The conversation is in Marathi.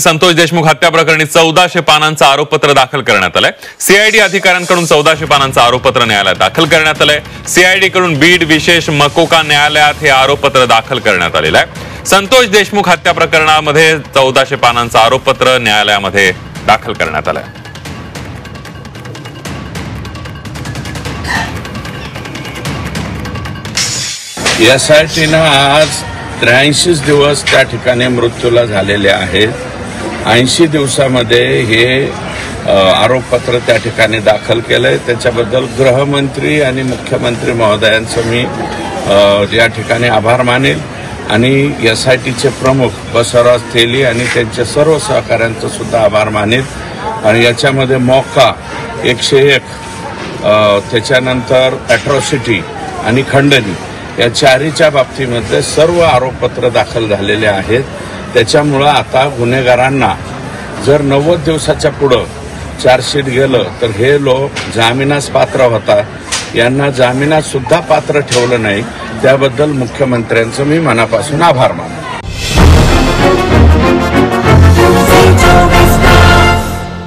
संतोष देशमुख हत्या प्रकरणी 1400 पानांचं आरोपपत्र दाखल करण्यात आलंय। सीआयडी अधिकाऱ्यांकडून 1400 पानांचं आरोपपत्र न्यायालयात दाखल करण्यात आलंय। सीआयडी कडून बीड विशेष मकोका न्यायालयात हे आरोपपत्र दाखल करण्यात आलेलं आहे। संतोष देशमुख हत्या प्रकरणामध्ये 1400 पानांचं आरोपपत्र न्यायालयामध्ये दाखल करण्यात आलंय। यासाठीनं आज 83 दिवस त्या ठिकाणी मृत्यूला झालेले आहेत। 80 दिवसामध्ये हे आरोपपत्र त्या ठिकाणी दाखल केलंय। त्याच्याबद्दल गृहमंत्री आणि मुख्यमंत्री महोदयांचं मी या ठिकाणी आभार मानेल आणि एसआयटीचे प्रमुख बसवराज तेली आणि त्यांच्या सर्व सहकाऱ्यांचं सुद्धा आभार मानेल। आणि याच्यामध्ये मोका 101 त्याच्यानंतर अॅट्रॉसिटी आणि खंडणी या चारीच्या बाबतीमध्ये सर्व आरोपपत्र दाखल झालेले आहेत। त्याच्यामुळं आता गुन्हेगारांना जर 90 दिवसाच्या पुढं चार्जशीट गेलं तर हे लोक जामिनास पात्र होतात। यांना जामिनात सुद्धा पात्र ठेवलं नाही, त्याबद्दल मुख्यमंत्र्यांचं मी मनापासून आभार मानतो।